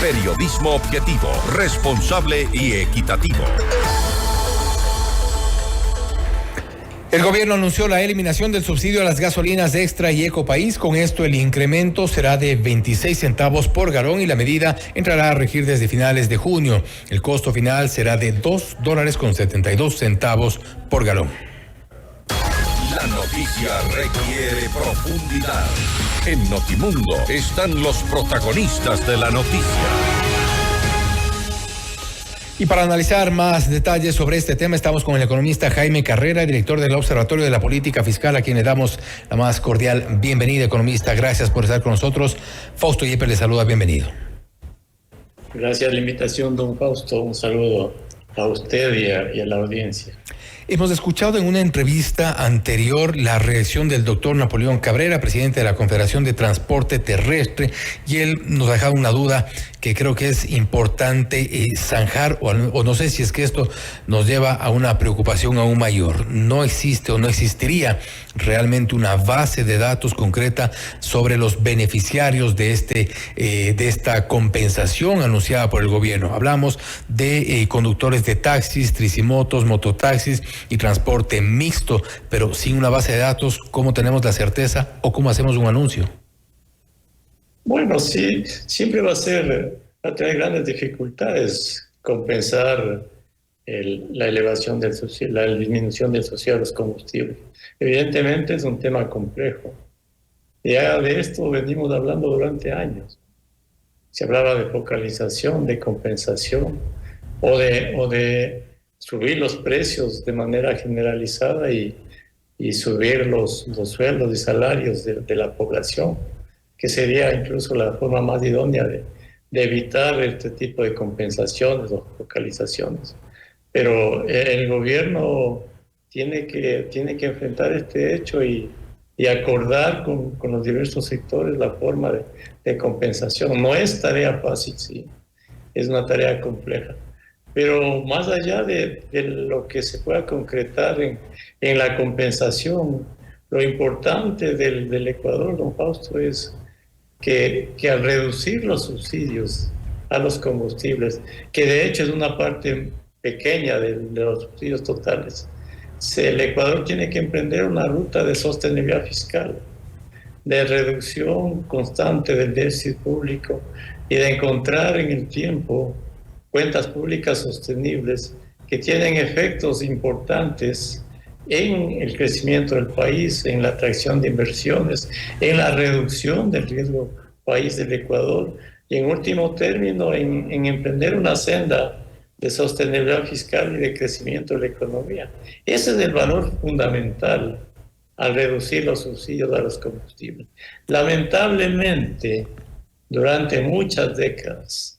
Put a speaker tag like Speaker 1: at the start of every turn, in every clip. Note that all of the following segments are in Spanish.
Speaker 1: Periodismo objetivo, responsable y equitativo.
Speaker 2: El gobierno anunció la eliminación del subsidio a las gasolinas Extra y Ecopaís. Con esto el incremento será de 26 centavos por galón y la medida entrará a regir desde finales de junio. El costo final será de $2.72 por galón.
Speaker 1: La noticia requiere profundidad. En Notimundo están los protagonistas de la noticia.
Speaker 2: Y para analizar más detalles sobre este tema, estamos con el economista Jaime Carrera, director del Observatorio de la Política Fiscal, a quien le damos la más cordial bienvenida, economista. Gracias por estar con nosotros. Fausto Yepes le saluda, bienvenido.
Speaker 3: Gracias a la invitación, don Fausto. Un saludo a usted y a la audiencia.
Speaker 2: Hemos escuchado en una entrevista anterior la reacción del doctor Napoleón Cabrera, presidente de la Confederación de Transporte Terrestre, y él nos ha dejado una duda que creo que es importante zanjar, o no sé si es que esto nos lleva a una preocupación aún mayor. No existe o no existiría realmente una base de datos concreta sobre los beneficiarios de esta compensación anunciada por el gobierno. Hablamos de conductores de taxis, tricimotos, mototaxis y transporte mixto, pero sin una base de datos, ¿cómo tenemos la certeza o cómo hacemos un anuncio?
Speaker 3: Bueno, sí, siempre va a tener grandes dificultades compensar la elevación del subsidio, la disminución del subsidio a los combustibles. Evidentemente es un tema complejo. Ya de esto venimos hablando durante años. Se hablaba de focalización, de compensación o de subir los precios de manera generalizada y subir los sueldos y salarios de la población, que sería incluso la forma más idónea de evitar este tipo de compensaciones o focalizaciones. Pero el gobierno tiene que enfrentar este hecho y acordar con los diversos sectores la forma de compensación. No es tarea fácil, sí, es una tarea compleja. Pero más allá de lo que se pueda concretar en la compensación, lo importante del Ecuador, don Fausto, es que al reducir los subsidios a los combustibles, que de hecho es una parte pequeña de los subsidios totales, el Ecuador tiene que emprender una ruta de sostenibilidad fiscal, de reducción constante del déficit público y de encontrar en el tiempo cuentas públicas sostenibles que tienen efectos importantes en el crecimiento del país, en la atracción de inversiones, en la reducción del riesgo país del Ecuador y en último término en emprender una senda de sostenibilidad fiscal y de crecimiento de la economía. Ese es el valor fundamental al reducir los subsidios a los combustibles. Lamentablemente, durante muchas décadas,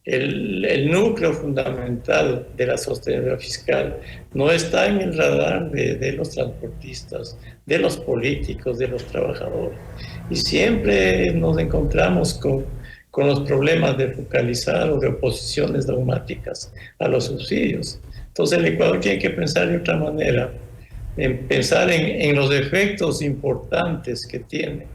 Speaker 3: el núcleo fundamental de la sostenibilidad fiscal no está en el radar de los transportistas, de los políticos, de los trabajadores. Y siempre nos encontramos con los problemas de focalizar o de oposiciones dogmáticas a los subsidios. Entonces el Ecuador tiene que pensar de otra manera, pensar en los efectos importantes que tiene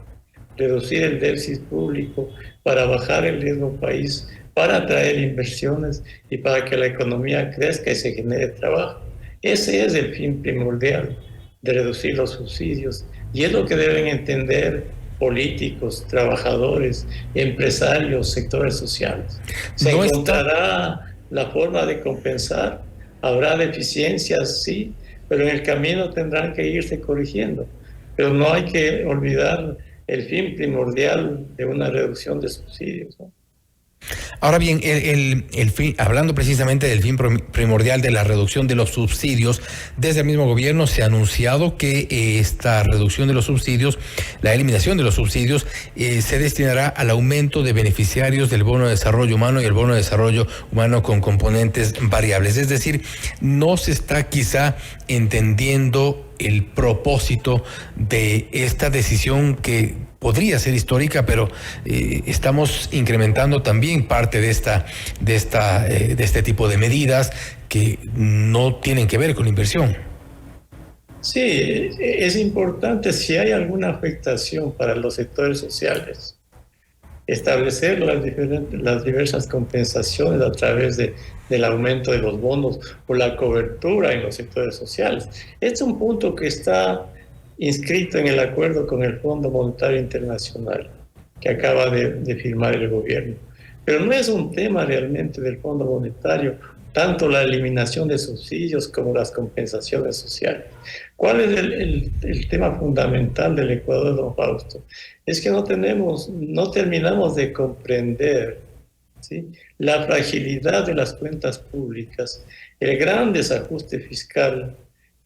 Speaker 3: reducir el déficit público para bajar el riesgo país, para atraer inversiones y para que la economía crezca y se genere trabajo. Ese es el fin primordial de reducir los subsidios y es lo que deben entender políticos, trabajadores, empresarios, sectores sociales. Se encontrará la forma de compensar, habrá deficiencias, sí, pero en el camino tendrán que irse corrigiendo. Pero no hay que olvidar el fin primordial de una reducción de subsidios, ¿no?
Speaker 2: Ahora bien, el fin, hablando precisamente del fin primordial de la reducción de los subsidios, desde el mismo gobierno se ha anunciado que esta reducción de los subsidios, la eliminación de los subsidios, se destinará al aumento de beneficiarios del bono de desarrollo humano y el bono de desarrollo humano con componentes variables. Es decir, no se está quizá entendiendo el propósito de esta decisión que podría ser histórica, pero estamos incrementando también parte de este tipo de medidas que no tienen que ver con la inversión.
Speaker 3: Sí, es importante si hay alguna afectación para los sectores sociales. establecer las diversas compensaciones a través del aumento de los bonos o la cobertura en los sectores sociales. Este es un punto que está inscrito en el acuerdo con el Fondo Monetario Internacional que acaba de firmar el gobierno. Pero no es un tema realmente del Fondo Monetario, tanto la eliminación de subsidios como las compensaciones sociales. ¿Cuál es el tema fundamental del Ecuador, don Fausto? Es que no terminamos de comprender, ¿sí?, la fragilidad de las cuentas públicas, el gran desajuste fiscal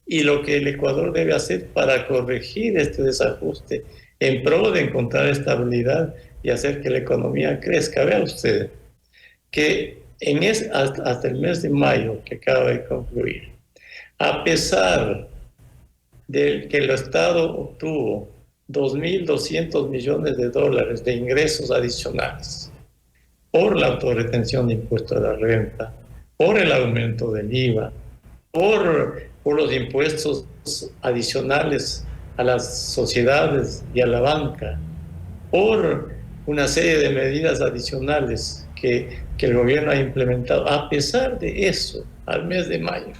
Speaker 3: y lo que el Ecuador debe hacer para corregir este desajuste en pro de encontrar estabilidad y hacer que la economía crezca. Vea usted que hasta el mes de mayo que acaba de concluir, a pesar de que el Estado obtuvo 2.200 millones de dólares de ingresos adicionales por la autorretención de impuestos a la renta, por el aumento del IVA, por los impuestos adicionales a las sociedades y a la banca, por una serie de medidas adicionales que el gobierno ha implementado. A pesar de eso, al mes de mayo,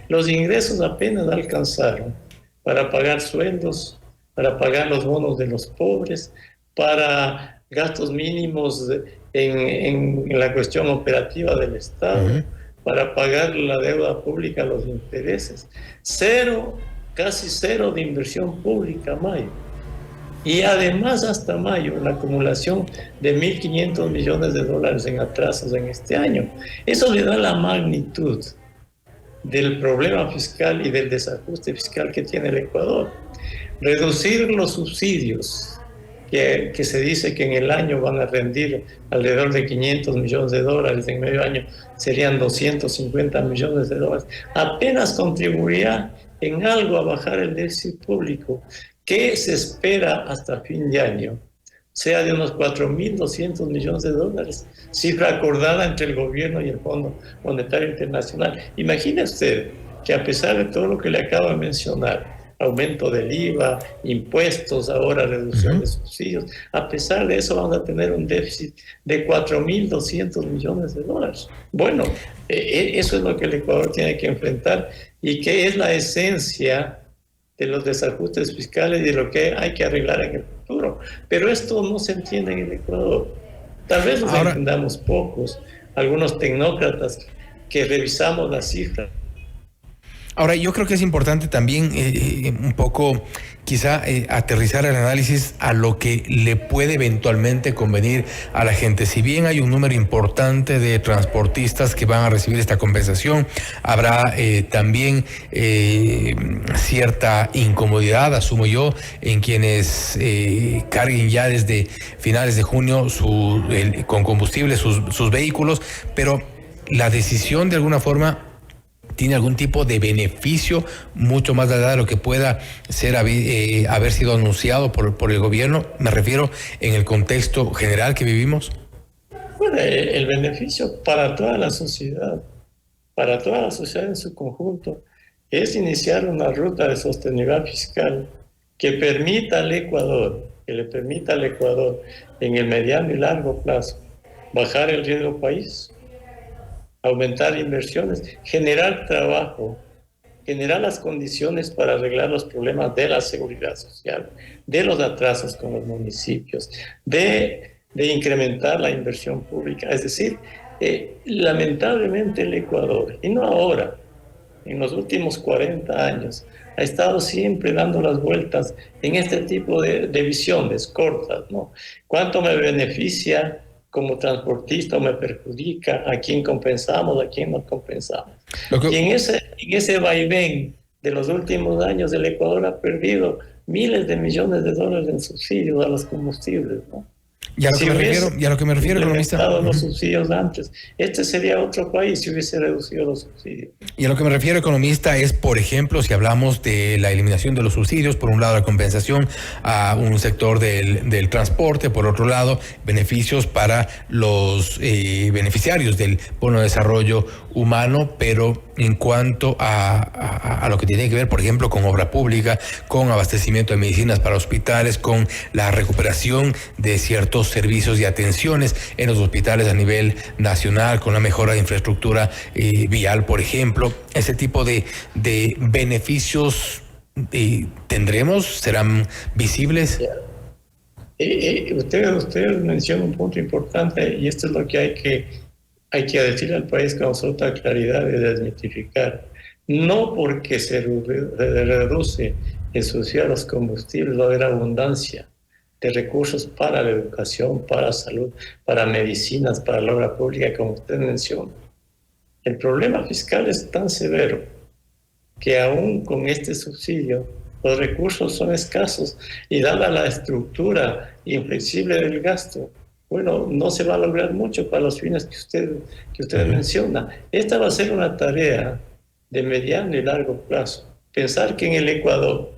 Speaker 3: los ingresos apenas alcanzaron para pagar sueldos, para pagar los bonos de los pobres, para gastos mínimos en la cuestión operativa del Estado, para pagar la deuda pública, los intereses. Casi cero de inversión pública mayo. Y además hasta mayo, la acumulación de 1.500 millones de dólares en atrasos en este año. Eso le da la magnitud del problema fiscal y del desajuste fiscal que tiene el Ecuador. Reducir los subsidios, que se dice que en el año van a rendir alrededor de 500 millones de dólares, en medio año serían 250 millones de dólares, apenas contribuirá en algo a bajar el déficit público, que se espera hasta fin de año sea de unos 4.200 millones de dólares, cifra acordada entre el gobierno y el Fondo Monetario Internacional. Imagine usted que a pesar de todo lo que le acabo de mencionar, aumento del IVA, impuestos, ahora reducción de subsidios, a pesar de eso vamos a tener un déficit de 4.200 millones de dólares. Bueno, eso es lo que el Ecuador tiene que enfrentar y que es la esencia de los desajustes fiscales y de lo que hay que arreglar en el futuro. Pero esto no se entiende en el Ecuador. Tal vez nos entendamos pocos, algunos tecnócratas que revisamos las cifras.
Speaker 2: Ahora, yo creo que es importante también un poco quizá aterrizar el análisis a lo que le puede eventualmente convenir a la gente. Si bien hay un número importante de transportistas que van a recibir esta compensación, habrá también cierta incomodidad, asumo yo, en quienes carguen ya desde finales de junio con combustible sus vehículos, pero la decisión de alguna forma tiene algún tipo de beneficio mucho más allá de lo que pueda ser haber sido anunciado por el gobierno. Me refiero en el contexto general que vivimos.
Speaker 3: Bueno, el beneficio para toda la sociedad en su conjunto, es iniciar una ruta de sostenibilidad fiscal que le permita al Ecuador en el mediano y largo plazo bajar el riesgo país, aumentar inversiones, generar trabajo, generar las condiciones para arreglar los problemas de la seguridad social, de los atrasos con los municipios, de incrementar la inversión pública. Es decir, lamentablemente el Ecuador, y no ahora, en los últimos 40 años, ha estado siempre dando las vueltas en este tipo de visiones cortas, ¿no? ¿Cuánto me beneficia como transportista o me perjudica? ¿A quién compensamos? ¿A quién no compensamos? Y en ese vaivén de los últimos años, el Ecuador ha perdido miles de millones de dólares en subsidios a los combustibles, ¿no?
Speaker 2: Y a lo que me refiero, economista.
Speaker 3: Los subsidios antes. Este sería otro país si hubiese reducido los subsidios.
Speaker 2: Y a lo que me refiero, economista, es, por ejemplo, si hablamos de la eliminación de los subsidios, por un lado la compensación a un sector del transporte, por otro lado beneficios para los beneficiarios del Bono de Desarrollo Humano, pero en cuanto a lo que tiene que ver, por ejemplo, con obra pública, con abastecimiento de medicinas para hospitales, con la recuperación de ciertos ciertos servicios y atenciones en los hospitales a nivel nacional, con la mejora de infraestructura vial, por ejemplo. Ese tipo de beneficios tendremos, serán visibles.
Speaker 3: Usted menciona un punto importante, y esto es lo que hay que decirle al país con absoluta claridad y desmitificar. No porque se reduce el subsidio a los combustibles va a haber abundancia de recursos para la educación, para salud, para medicinas, para la obra pública, como usted menciona. El problema fiscal es tan severo que aún con este subsidio los recursos son escasos, y dada la estructura inflexible del gasto, bueno, no se va a lograr mucho para los fines que usted menciona. Esta va a ser una tarea de mediano y largo plazo. Pensar que en el Ecuador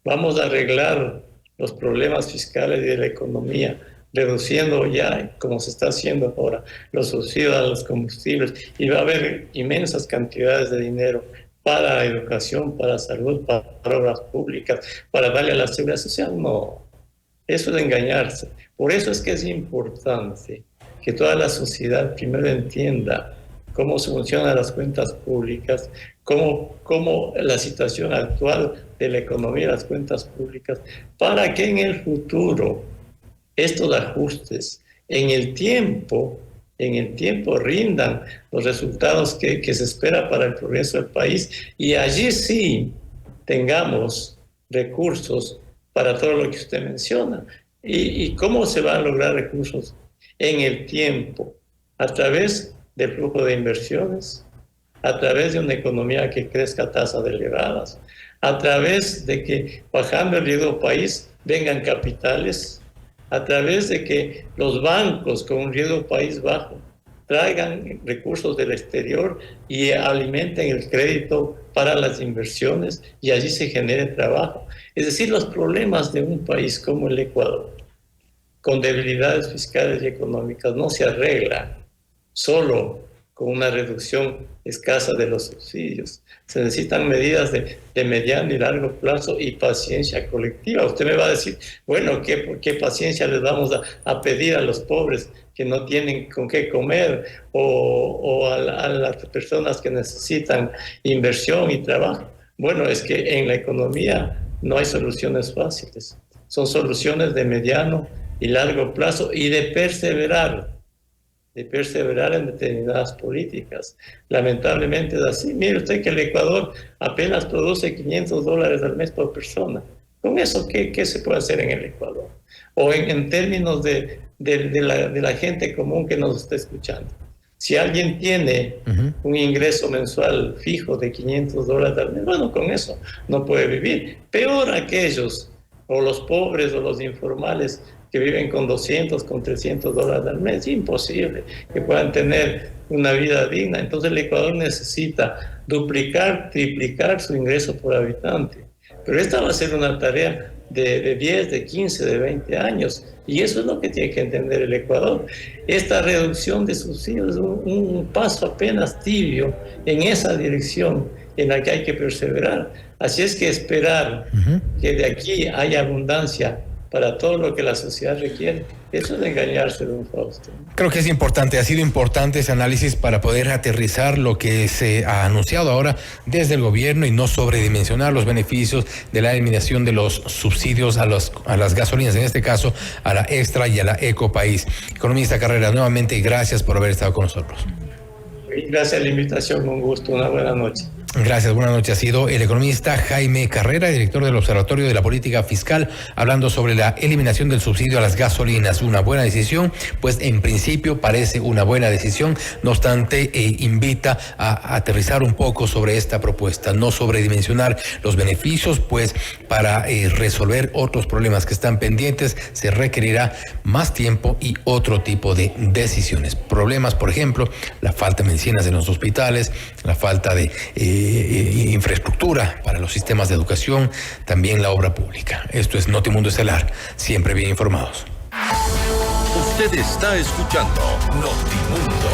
Speaker 3: vamos a arreglar los problemas fiscales y de la economía, reduciendo ya, como se está haciendo ahora, los subsidios a los combustibles, y va a haber inmensas cantidades de dinero para educación, para salud, para obras públicas, para darle a la seguridad social. No, eso es engañarse. Por eso es que es importante que toda la sociedad primero entienda cómo funcionan las cuentas públicas, cómo la situación actual de la economía y las cuentas públicas, para que en el futuro estos ajustes en el tiempo rindan los resultados que se espera para el progreso del país, y allí sí tengamos recursos para todo lo que usted menciona. ¿Y cómo se van a lograr recursos en el tiempo? A través del flujo de inversiones, a través de una economía que crezca a tasas elevadas, a través de que, bajando el riesgo país, vengan capitales, a través de que los bancos con un riesgo país bajo traigan recursos del exterior y alimenten el crédito para las inversiones, y allí se genere trabajo. Es decir, los problemas de un país como el Ecuador, con debilidades fiscales y económicas, no se arreglan solo con una reducción escasa de los subsidios. Se necesitan medidas de mediano y largo plazo y paciencia colectiva. Usted me va a decir, bueno, ¿qué paciencia les vamos a pedir a los pobres que no tienen con qué comer, o a las personas que necesitan inversión y trabajo? Bueno, es que en la economía no hay soluciones fáciles. Son soluciones de mediano y largo plazo, y de perseverar en determinadas políticas. Lamentablemente es así. Mire usted que el Ecuador apenas produce $500 al mes por persona. Con eso, ¿qué se puede hacer en el Ecuador? O en términos de la gente común que nos está escuchando. Si alguien tiene un ingreso mensual fijo de $500 al mes, bueno, con eso no puede vivir. Peor aquellos, o los pobres o los informales, que viven con $200, con $300 al mes. Imposible que puedan tener una vida digna. Entonces el Ecuador necesita duplicar, triplicar su ingreso por habitante. Pero esta va a ser una tarea de 10, de 15, de 20 años. Y eso es lo que tiene que entender el Ecuador. Esta reducción de subsidios es un paso apenas tibio en esa dirección en la que hay que perseverar. Así es que esperar que de aquí haya abundancia para todo lo que la sociedad requiere, eso es engañarse, don Fausto.
Speaker 2: Creo que es importante, ha sido importante ese análisis para poder aterrizar lo que se ha anunciado ahora desde el gobierno y no sobredimensionar los beneficios de la eliminación de los subsidios a las gasolinas, en este caso a la Extra y a la Ecopaís. Economista Carrera, nuevamente gracias por haber estado con nosotros.
Speaker 3: Gracias a la invitación, un gusto, una buena noche.
Speaker 2: Gracias, buenas noches. Ha sido el economista Jaime Carrera, director del Observatorio de la Política Fiscal, hablando sobre la eliminación del subsidio a las gasolinas. Una buena decisión, pues en principio parece una buena decisión. No obstante, invita a aterrizar un poco sobre esta propuesta, no sobredimensionar los beneficios, pues para resolver otros problemas que están pendientes se requerirá más tiempo y otro tipo de decisiones. Problemas, por ejemplo, la falta de medicinas en los hospitales, la falta de infraestructura para los sistemas de educación, también la obra pública. Esto es Notimundo Estelar, siempre bien informados.
Speaker 1: Usted está escuchando Notimundo.